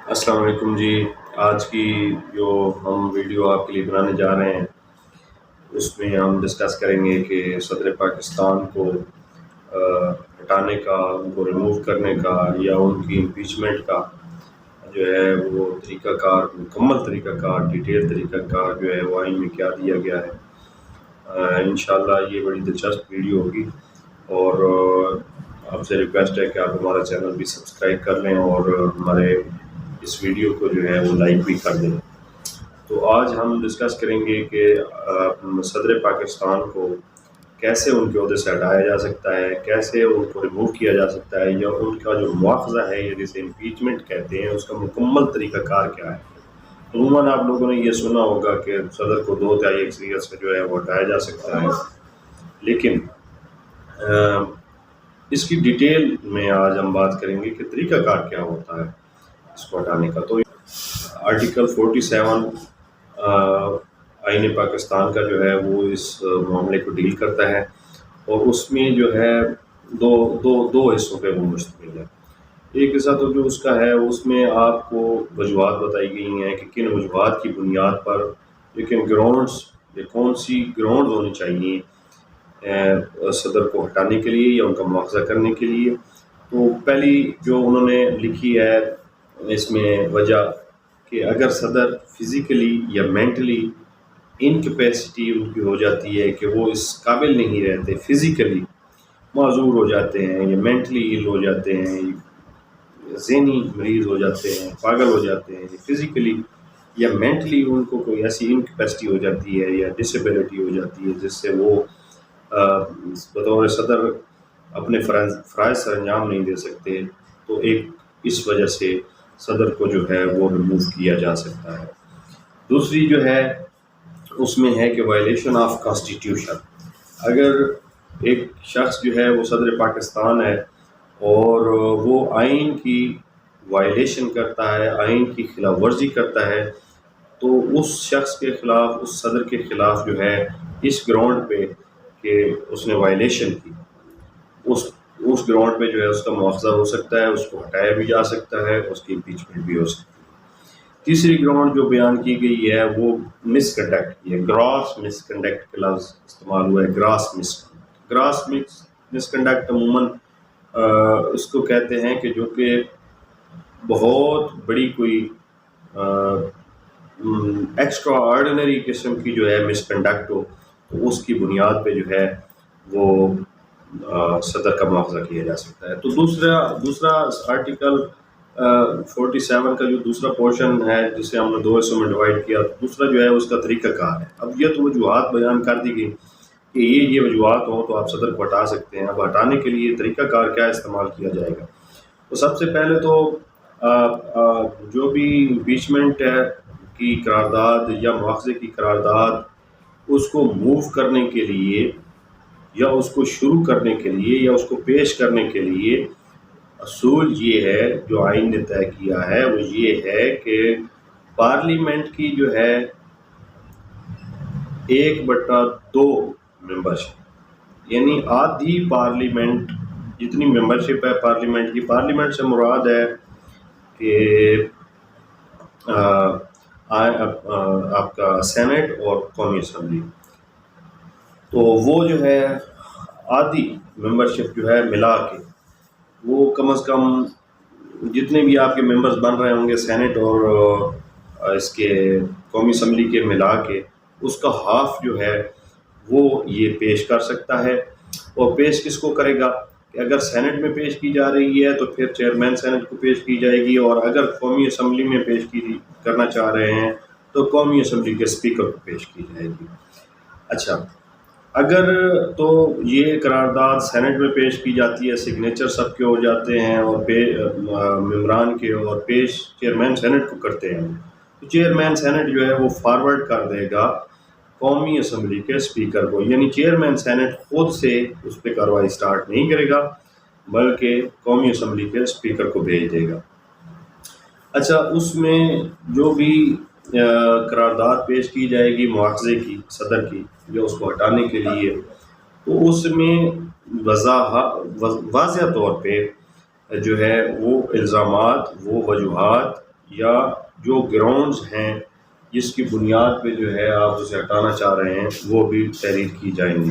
السلام علیکم جی۔ آج کی جو ہم ویڈیو آپ کے لیے بنانے جا رہے ہیں اس میں ہم ڈسکس کریں گے کہ صدر پاکستان کو ہٹانے کا، ان کو ریموو کرنے کا یا ان کی امپیچمنٹ کا جو ہے وہ طریقہ کار، مکمل طریقہ کار، ڈیٹیل طریقہ کار جو ہے وہ آئین میں کیا دیا گیا ہے۔ انشاءاللہ یہ بڑی دلچسپ ویڈیو ہوگی اور آپ سے ریکویسٹ ہے کہ آپ ہمارا چینل بھی سبسکرائب کر لیں اور ہمارے اس ویڈیو کو جو ہے وہ لائک بھی کر دیں۔ تو آج ہم ڈسکس کریں گے کہ صدر پاکستان کو کیسے ان کے عہدے سے ہٹایا جا سکتا ہے، کیسے ان کو ریموو کیا جا سکتا ہے، یا ان کا جو مواخذہ ہے یا جسے امپیچمنٹ کہتے ہیں اس کا مکمل طریقہ کار کیا ہے۔ عموماً آپ لوگوں نے یہ سنا ہوگا کہ صدر کو 2/3 اکثریت سے جو ہے وہ ہٹایا جا سکتا ہے، لیکن اس کی ڈیٹیل میں آج ہم بات کریں گے کہ طریقہ کار کیا ہوتا ہے اس کو ہٹانے کا۔ تو آرٹیکل 47 آئین پاکستان کا جو ہے وہ اس معاملے کو ڈیل کرتا ہے، اور اس میں جو ہے دو حصوں پہ وہ مشتمل ہے۔ ایک حصہ تو جو اس کا ہے اس میں آپ کو وجوہات بتائی گئی ہیں کہ کن وجوہات کی بنیاد پر، لیکن گراؤنڈز یا کون سی گراؤنڈ ہونی چاہیے صدر کو ہٹانے کے لیے یا ان کا مواخذہ کرنے کے لیے۔ تو پہلی جو انہوں نے لکھی ہے اس میں وجہ کہ اگر صدر فزیکلی یا مینٹلی انکیپیسٹی ان کی ہو جاتی ہے کہ وہ اس قابل نہیں رہتے، فزیکلی معذور ہو جاتے ہیں یا مینٹلی ایل ہو جاتے ہیں، ذہنی مریض ہو جاتے ہیں، پاگل ہو جاتے ہیں، فزیکلی یا مینٹلی ان کو کوئی ایسی انکیپیسٹی ہو جاتی ہے یا ڈسیبلٹی ہو جاتی ہے جس سے وہ بطور صدر اپنے فرائض سر انجام نہیں دے سکتے، تو ایک اس وجہ سے صدر کو جو ہے وہ ریموو کیا جا سکتا ہے۔ دوسری جو ہے اس میں ہے کہ وائلیشن آف کانسٹیٹیوشن۔ اگر ایک شخص جو ہے وہ صدر پاکستان ہے اور وہ آئین کی وائلیشن کرتا ہے، آئین کی خلاف ورزی کرتا ہے، تو اس شخص کے خلاف، اس صدر کے خلاف جو ہے اس گراؤنڈ پہ کہ اس نے وائلیشن کی، اس گراؤنڈ پہ جو ہے اس کا مواخذہ ہو سکتا ہے، اس کو ہٹایا بھی جا سکتا ہے، اس کی امپیچمنٹ بھی ہو سکتی ہے۔ تیسری گراؤنڈ جو بیان کی گئی ہے وہ مس کنڈکٹ، یہ گراس مس کنڈکٹ کا لفظ استعمال ہوا ہے۔ گراس مس کنڈکٹ عموماً اس کو کہتے ہیں کہ جو کہ بہت بڑی کوئی ایکسٹرا آرڈینری قسم کی جو ہے مس کنڈکٹ ہو، تو اس کی بنیاد پہ جو ہے وہ صدر کا مواخذہ کیا جا سکتا ہے۔ تو دوسرا آرٹیکل 47 کا جو دوسرا پورشن ہے جسے ہم نے 2 حصوں میں ڈیوائڈ کیا، دوسرا جو ہے اس کا طریقہ کار ہے۔ اب یہ تو وجوہات بیان کر دی گئی کہ یہ وجوہات ہوں تو آپ صدر کو ہٹا سکتے ہیں۔ اب ہٹانے کے لیے طریقہ کار کیا استعمال کیا جائے گا؟ تو سب سے پہلے تو جو بھی امپیچمنٹ کی قرارداد یا مواخذے کی قرارداد، اس کو موو کرنے کے لیے یا اس کو شروع کرنے کے لیے یا اس کو پیش کرنے کے لیے اصول یہ ہے جو آئین نے طے کیا ہے، وہ یہ ہے کہ پارلیمنٹ کی جو ہے 1/2 ممبرشپ، یعنی آدھی پارلیمنٹ جتنی ممبرشپ ہے پارلیمنٹ کی، پارلیمنٹ سے مراد ہے کہ آپ کا سینٹ اور قومی اسمبلی، تو وہ جو ہے آدھی ممبرشپ جو ہے ملا کے، وہ کم از کم جتنے بھی آپ کے ممبرز بن رہے ہوں گے سینٹ اور اس کے قومی اسمبلی کے ملا کے، اس کا ہاف جو ہے وہ یہ پیش کر سکتا ہے۔ اور پیش کس کو کرے گا کہ اگر سینٹ میں پیش کی جا رہی ہے تو پھر چیئرمین سینٹ کو پیش کی جائے گی، اور اگر قومی اسمبلی میں پیش کرنا چاہ رہے ہیں تو قومی اسمبلی کے اسپیکر کو پیش کی جائے گی۔ اچھا، اگر تو یہ قرارداد سینٹ میں پیش کی جاتی ہے، سگنیچر سب کے ہو جاتے ہیں اور ممبران کے، اور پیش چیئرمین سینٹ کو کرتے ہیں، تو چیئرمین سینٹ جو ہے وہ فارورڈ کر دے گا قومی اسمبلی کے اسپیکر کو، یعنی چیئرمین سینٹ خود سے اس پہ کارروائی سٹارٹ نہیں کرے گا بلکہ قومی اسمبلی کے اسپیکر کو بھیج دے گا۔ اچھا، اس میں جو بھی قرارداد پیش کی جائے گی مواخذے کی صدر کی یا اس کو ہٹانے کے لیے، تو اس میں واضح طور پہ جو ہے وہ الزامات، وہ وجوہات یا جو گراؤنڈز ہیں جس کی بنیاد پہ جو ہے آپ اسے ہٹانا چاہ رہے ہیں وہ بھی تحریر کی جائیں گی۔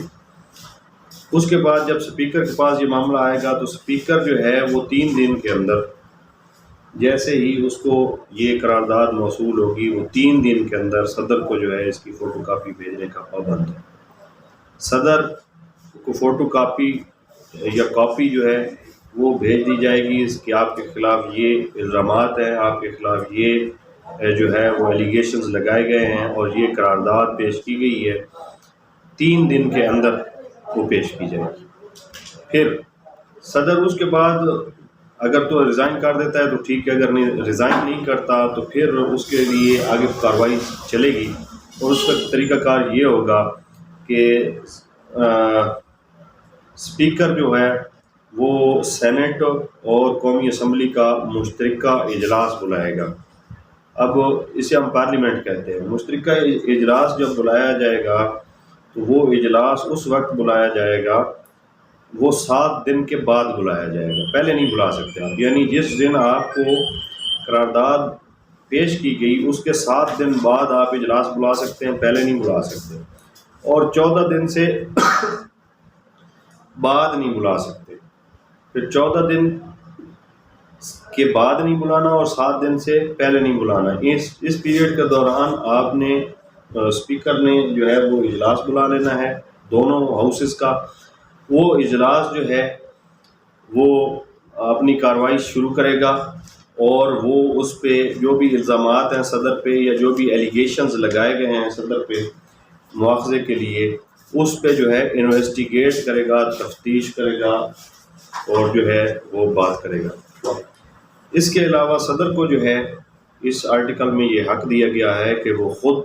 اس کے بعد جب اسپیکر کے پاس یہ معاملہ آئے گا تو اسپیکر جو ہے وہ 3 دن کے اندر جیسے ہی اس کو یہ قرارداد موصول ہوگی وہ 3 دن کے اندر صدر کو جو ہے اس کی فوٹو کاپی بھیجنے کا پابند ہے۔ صدر کو فوٹو کاپی یا کاپی جو ہے وہ بھیج دی جائے گی اس کہ آپ کے خلاف یہ الزامات ہیں، آپ کے خلاف یہ جو ہے وہ ایلیگیشنز لگائے گئے ہیں اور یہ قرارداد پیش کی گئی ہے۔ 3 دن کے اندر وہ پیش کی جائے گی۔ پھر صدر اس کے بعد اگر تو ریزائن کر دیتا ہے تو ٹھیک ہے، اگر نہیں ریزائن نہیں کرتا تو پھر اس کے لیے آگے کارروائی چلے گی، اور اس کا طریقہ کار یہ ہوگا کہ اسپیکر جو ہے وہ سینٹ اور قومی اسمبلی کا مشترکہ اجلاس بلائے گا۔ اب اسے ہم پارلیمنٹ کہتے ہیں۔ مشترکہ اجلاس جب بلایا جائے گا تو وہ اجلاس اس وقت بلایا جائے گا، وہ 7 دن کے بعد بلایا جائے گا، پہلے نہیں بلا سکتے آپ۔ یعنی جس دن آپ کو قرارداد پیش کی گئی اس کے 7 دن بعد آپ اجلاس بلا سکتے ہیں، پہلے نہیں بلا سکتے، اور 14 دن سے بعد نہیں بلا سکتے، پھر 14 دن کے بعد نہیں بلانا اور 7 دن سے پہلے نہیں بلانا۔ اس پیریڈ کے دوران آپ نے اسپیکر نے جو ہے وہ اجلاس بلا لینا ہے دونوں ہاؤسز کا۔ وہ اجلاس جو ہے وہ اپنی کارروائی شروع کرے گا اور وہ اس پہ جو بھی الزامات ہیں صدر پہ یا جو بھی ایلیگیشنز لگائے گئے ہیں صدر پہ مواخذے کے لیے اس پہ جو ہے انویسٹیگیٹ کرے گا، تفتیش کرے گا اور جو ہے وہ بات کرے گا۔ اس کے علاوہ صدر کو جو ہے اس آرٹیکل میں یہ حق دیا گیا ہے کہ وہ خود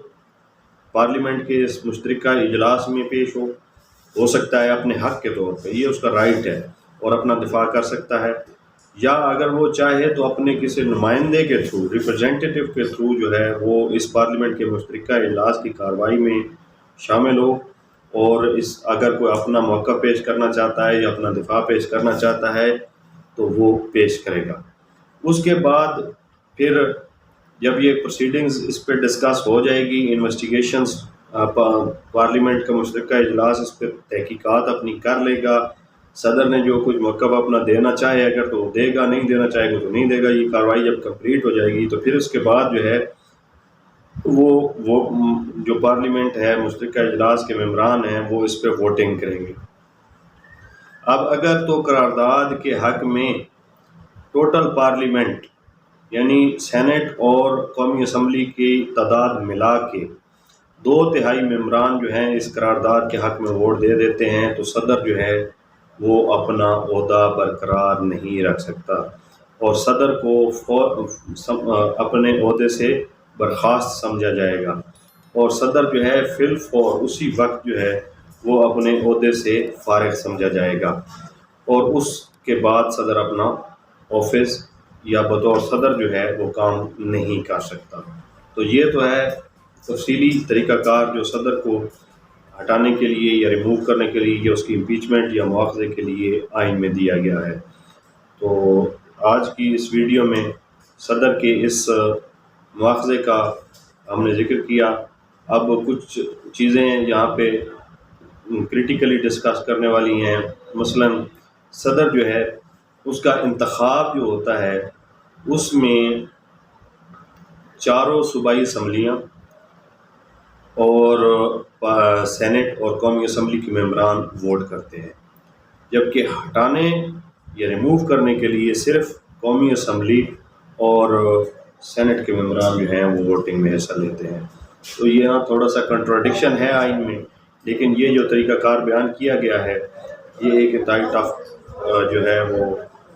پارلیمنٹ کے اس مشترکہ اجلاس میں پیش ہو سکتا ہے اپنے حق کے طور پہ، یہ اس کا رائٹ ہے، اور اپنا دفاع کر سکتا ہے، یا اگر وہ چاہے تو اپنے کسی نمائندے کے تھرو، ریپرزینٹیٹیو کے تھرو جو ہے وہ اس پارلیمنٹ کے مشترکہ اجلاس کی کارروائی میں شامل ہو، اور اگر کوئی اپنا موقع پیش کرنا چاہتا ہے یا اپنا دفاع پیش کرنا چاہتا ہے تو وہ پیش کرے گا۔ اس کے بعد پھر جب یہ پروسیڈنگز اس پہ ڈسکس ہو جائے گی، انویسٹیگیشنز پارلیمنٹ کا مشترکہ اجلاس اس پہ تحقیقات اپنی کر لے گا، صدر نے جو کچھ موقف اپنا دینا چاہے اگر تو وہ دے گا، نہیں دینا چاہے گا تو نہیں دے گا۔ یہ کارروائی جب کمپلیٹ ہو جائے گی تو پھر اس کے بعد جو ہے وہ جو پارلیمنٹ ہے مشترکہ اجلاس کے ممبران ہیں وہ اس پہ ووٹنگ کریں گے۔ اب اگر تو قرارداد کے حق میں ٹوٹل پارلیمنٹ یعنی سینٹ اور قومی اسمبلی کی تعداد ملا کے 2/3 ممبران جو ہیں اس قرارداد کے حق میں ووٹ دے دیتے ہیں تو صدر جو ہے وہ اپنا عہدہ برقرار نہیں رکھ سکتا، اور صدر کو اپنے عہدے سے برخاست سمجھا جائے گا، اور صدر جو ہے فی الفور اسی وقت جو ہے وہ اپنے عہدے سے فارغ سمجھا جائے گا، اور اس کے بعد صدر اپنا آفس یا بطور صدر جو ہے وہ کام نہیں کر سکتا۔ تو یہ تو ہے تفصیلی طریقہ کار جو صدر کو ہٹانے کے لیے یا ریموو کرنے کے لیے یا اس کی امپیچمنٹ یا مواخذے کے لیے آئین میں دیا گیا ہے۔ تو آج کی اس ویڈیو میں صدر کے اس مواخذے کا ہم نے ذکر کیا۔ اب کچھ چیزیں یہاں پہ کریٹیکلی ڈسکس کرنے والی ہیں، مثلا صدر جو ہے اس کا انتخاب جو ہوتا ہے اس میں 4 صوبائی اسمبلیاں اور سینٹ اور قومی اسمبلی کے ممبران ووٹ کرتے ہیں، جبکہ ہٹانے یا ریموو کرنے کے لیے صرف قومی اسمبلی اور سینٹ کے ممبران جو ہیں وہ ووٹنگ میں حصہ لیتے ہیں۔ تو یہاں تھوڑا سا کنٹراڈکشن ہے آئین میں، لیکن یہ جو طریقہ کار بیان کیا گیا ہے یہ ایک انتہائی ٹف جو ہے وہ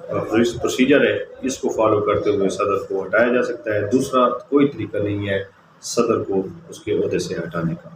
پروسیجر ہے، اس کو فالو کرتے ہوئے صدر کو ہٹایا جا سکتا ہے۔ دوسرا کوئی طریقہ نہیں ہے صدر کو اس کے عہدے سے ہٹانے کا۔